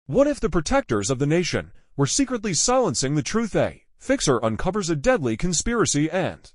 What if the protectors of the nation were secretly silencing the truth? A fixer uncovers a deadly conspiracy and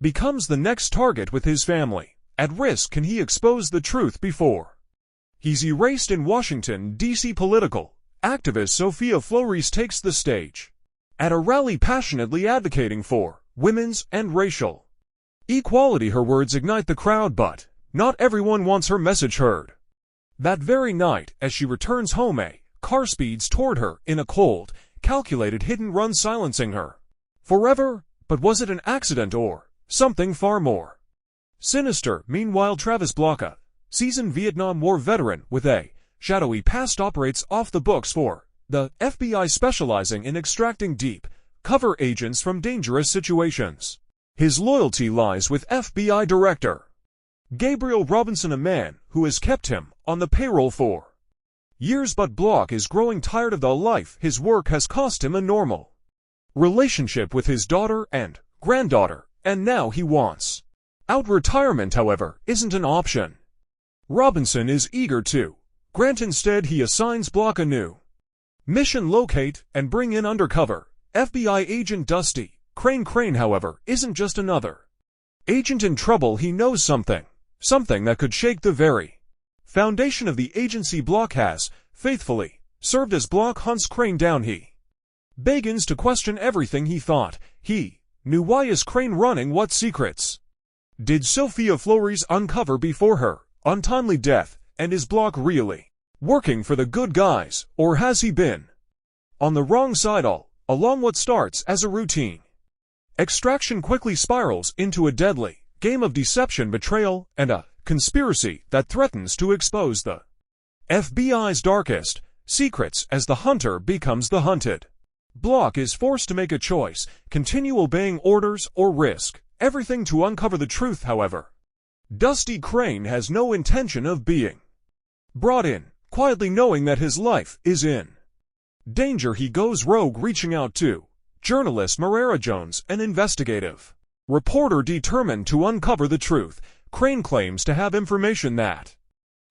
becomes the next target with his family. At risk can he expose the truth before he's erased? In Washington, D.C. political activist Sophia Flores takes the stage at a rally passionately advocating for women's and racial equality. Her words ignite the crowd, but not everyone wants her message heard. That very night, as she returns home, a car speeds toward her in a cold, calculated hidden run, silencing her forever. But was it an accident or something far more sinister? Meanwhile, Travis Block, a seasoned Vietnam War veteran with a shadowy past, operates off the books for the FBI, specializing in extracting deep cover agents from dangerous situations. His loyalty lies with FBI Director Gabriel Robinson, a man who has kept him on the payroll for years. But Block is growing tired of the life his work has cost him, a normal relationship with his daughter and granddaughter, and now he wants out. Retirement, however, isn't an option Robinson is eager to grant. Instead, he assigns Block a new mission: locate and bring in undercover FBI agent Dusty Crane. Crane, however, isn't just another agent in trouble. He knows something that could shake the very foundation of the agency. Block has faithfully served as Block hunts Crane down. He begins to question everything he thought he knew. Why is Crane running? What secrets did Sophia Flores uncover before her untimely death? And is Block really working for the good guys, or has he been on the wrong side all along? What starts as a routine extraction quickly spirals into a deadly game of deception, betrayal, and a conspiracy that threatens to expose the FBI's darkest secrets. As the hunter becomes the hunted, Block is forced to make a choice: continue obeying orders or risk everything to uncover the truth. However, Dusty Crane has no intention of being brought in, quietly knowing that his life is in danger. He goes rogue, reaching out to journalist Marrera Jones, an investigative reporter determined to uncover the truth. Crane claims to have information that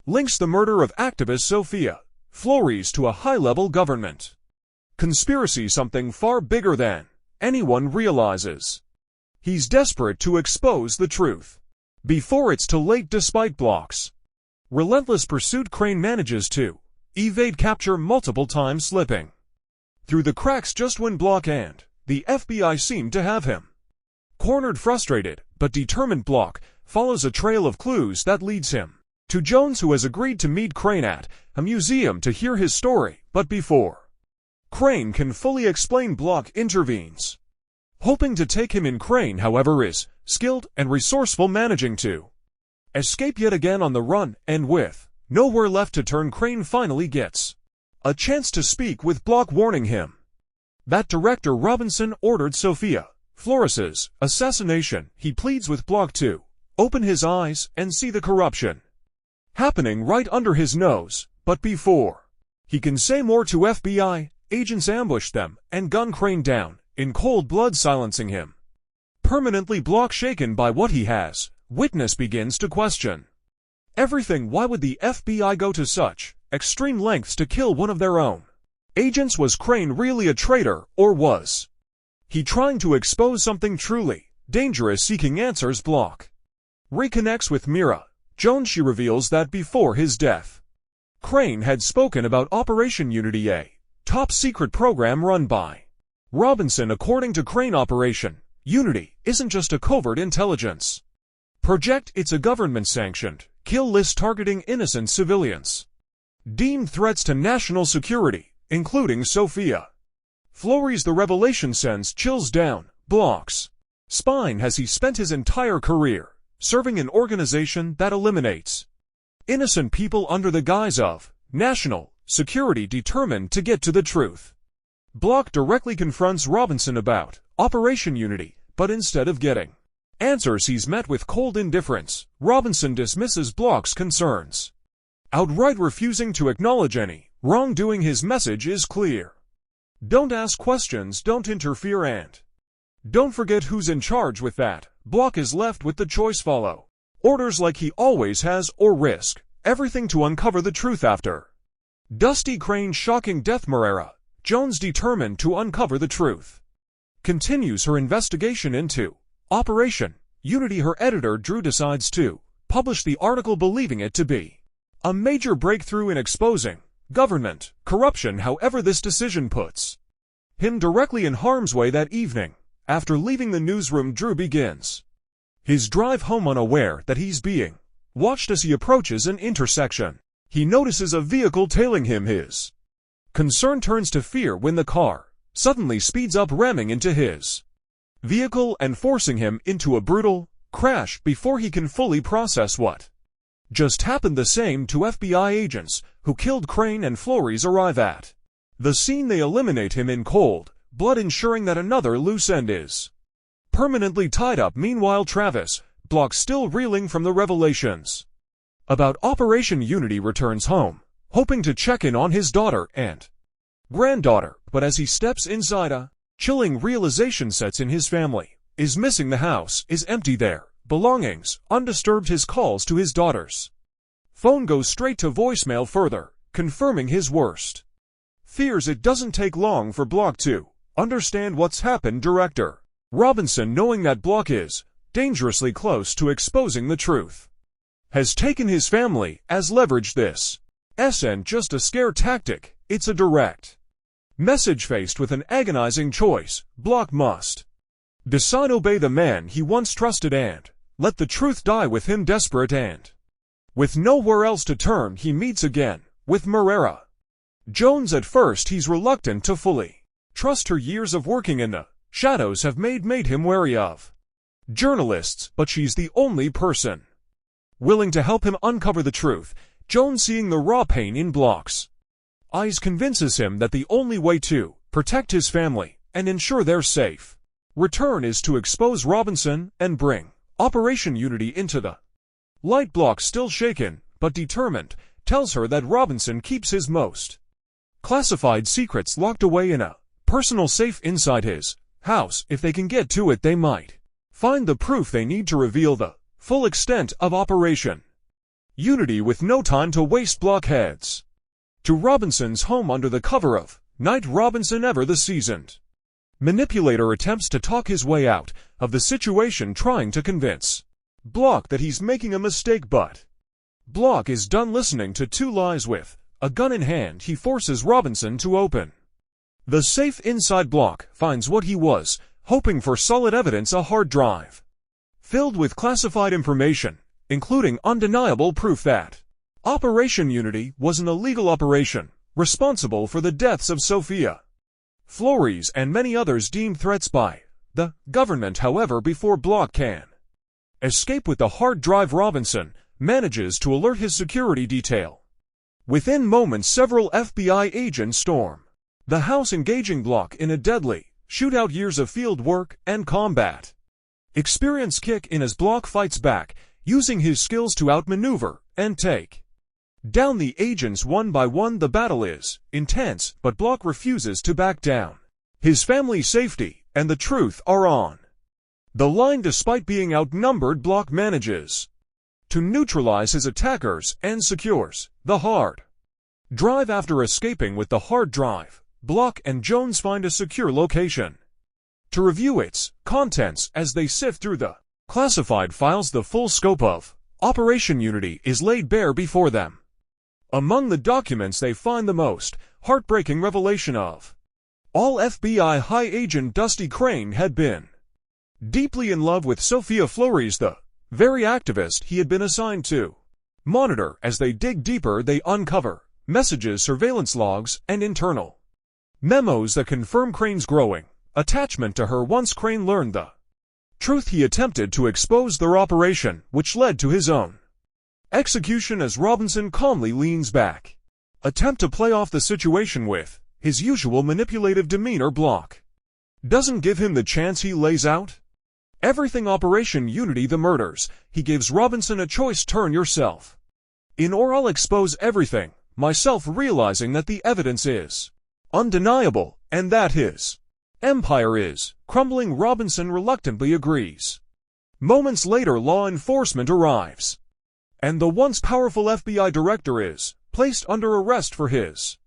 links the murder of activist Sophia Flores to a high-level government conspiracy, something far bigger than anyone realizes. He's desperate to expose the truth before it's too late. Despite Block's relentless pursuit, Crane manages to evade capture multiple times, slipping through the cracks just when Block and the FBI seem to have him cornered. Frustrated but determined, Block follows a trail of clues that leads him to Jones, who has agreed to meet Crane at a museum to hear his story. But before Crane can fully explain, Block intervenes, hoping to take him in. Crane, however, is skilled and resourceful, managing to escape yet again on the run, and with nowhere left to turn, Crane finally gets a chance to speak with Block, warning him that Director Robinson ordered Sophia Flores's assassination. He pleads with Block to open his eyes and see the corruption happening right under his nose. But before he can say more, two FBI agents ambush them and gun Crane down in cold blood, silencing him permanently. Block, shaken by what he has witnessed, begins to question everything. Why would the FBI go to such extreme lengths to kill one of their own agents? Was Crane really a traitor, or was he trying to expose something truly dangerous? Seeking answers, Block reconnects with Mira Jones. She reveals that before his death, Crane had spoken about Operation Unity, a top-secret program run by Robinson. According to Crane, Operation Unity isn't just a covert intelligence project, it's a government-sanctioned kill list targeting innocent civilians deemed threats to national security, including Sophia Flores. The revelation sends chills down Block's spine, as he spent his entire career serving an organization that eliminates innocent people under the guise of national security. Determined to get to the truth, Block directly confronts Robinson about Operation Unity, but instead of getting answers, he's met with cold indifference. Robinson dismisses Block's concerns, outright refusing to acknowledge any wrongdoing. His message is clear: don't ask questions, don't interfere, and don't forget who's in charge. With that, Block is left with the choice: follow orders like he always has, or risk everything to uncover the truth. After Dusty Crane's shocking death. Moreira, Jones, determined to uncover the truth, continues her investigation into Operation Unity. Her editor Drew decides to publish the article, believing it to be a major breakthrough in exposing government corruption. However, this decision puts him directly in harm's way. That evening, after leaving the newsroom, Drew begins his drive home, unaware that he's being watched. As he approaches an intersection, he notices a vehicle tailing him. His concern turns to fear when the car suddenly speeds up, ramming into his vehicle and forcing him into a brutal crash before he can fully process what just happened. The same two FBI agents who killed Crane and Flores arrive at the scene. They eliminate him in cold blood, ensuring that another loose end is permanently tied up. Meanwhile, Travis Block, still reeling from the revelations about Operation Unity, returns home, hoping to check in on his daughter and granddaughter, but as he steps inside, a chilling realization sets in. His family is missing. The house is empty, their belongings undisturbed. His calls to his daughter's phone goes straight to voicemail, further confirming his worst fears. It doesn't take long for Block to understand what's happened. Director Robinson, knowing that Block is dangerously close to exposing the truth, has taken his family as leverage. This isn't just a scare tactic, it's a direct message. Faced with an agonizing choice, Block must decide: obey the man he once trusted and let the truth die with him. Desperate and with nowhere else to turn, he meets again with Moreira Jones. At first, he's reluctant to fully trust her. Years of working in the shadows have made him wary of journalists, but she's the only person willing to help him uncover the truth. Jones, seeing the raw pain in Block's eyes, convinces him that the only way to protect his family and ensure their safe return is to expose Robinson and bring Operation Unity into the light. Block, still shaken but determined, tells her that Robinson keeps his most classified secrets locked away in a personal safe inside his house. If they can get to it, they might find the proof they need to reveal the full extent of Operation Unity. With no time to waste, Block heads to Robinson's home under the cover of night. Robinson, ever the seasoned manipulator, attempts to talk his way out of the situation, trying to convince Block that he's making a mistake, but Block is done listening to two lies. With a gun in hand, he forces Robinson to open the safe. Inside, Block finds what he was hoping for: solid evidence, a hard drive filled with classified information, including undeniable proof that Operation Unity was an illegal operation responsible for the deaths of Sophia Flores and many others deemed threats by the government. However, before Block can escape with the hard drive, Robinson manages to alert his security detail. Within moments, several FBI agents storm the house, engaging Block in a deadly shootout. Years of field work and combat experience kick in as Block fights back, using his skills to outmaneuver and take down the agents one by one. The battle is intense, but Block refuses to back down. His family's safety and the truth are on the line. Despite being outnumbered, Block manages to neutralize his attackers and secures the hard drive. After escaping with the hard drive, Block and Jones find a secure location to review its contents. As they sift through the classified files, the full scope of Operation Unity is laid bare before them. Among the documents, they find the most heartbreaking revelation of all: FBI High Agent Dusty Crane had been deeply in love with Sophia Flores, the very activist he had been assigned to monitor. As they dig deeper, they uncover messages, surveillance logs, and internal memos that confirm Crane's growing attachment to her. Once Crane learned the truth, he attempted to expose their operation, which led to his own execution. As Robinson calmly leans back, attempt to play off the situation with his usual manipulative demeanor, Block doesn't give him the chance. He lays out everything: Operation Unity, the murders. He gives Robinson a choice: turn yourself in or I'll expose everything myself. Realizing that the evidence is undeniable and that his empire is crumbling, Robinson reluctantly agrees. Moments later, law enforcement arrives, and the once powerful FBI director is placed under arrest for his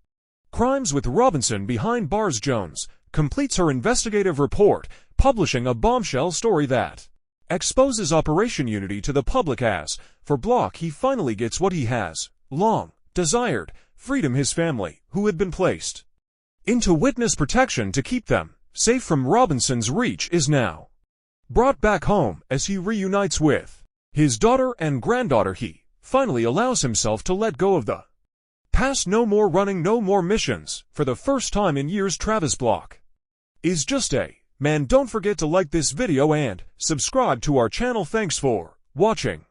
crimes with Robinson behind bars. Jones completes her investigative report, publishing a bombshell story that exposes Operation Unity to the public as, for Block, he finally gets what he has long desired, freedom. His family, who had been placed into witness protection to keep them safe from Robinson's reach, is now brought back home. As he reunites with his daughter and granddaughter, he finally allows himself to let go of the past. No more running, no more missions. For the first time in years, Travis Block is just a man. Don't forget to like this video and subscribe to our channel. Thanks for watching.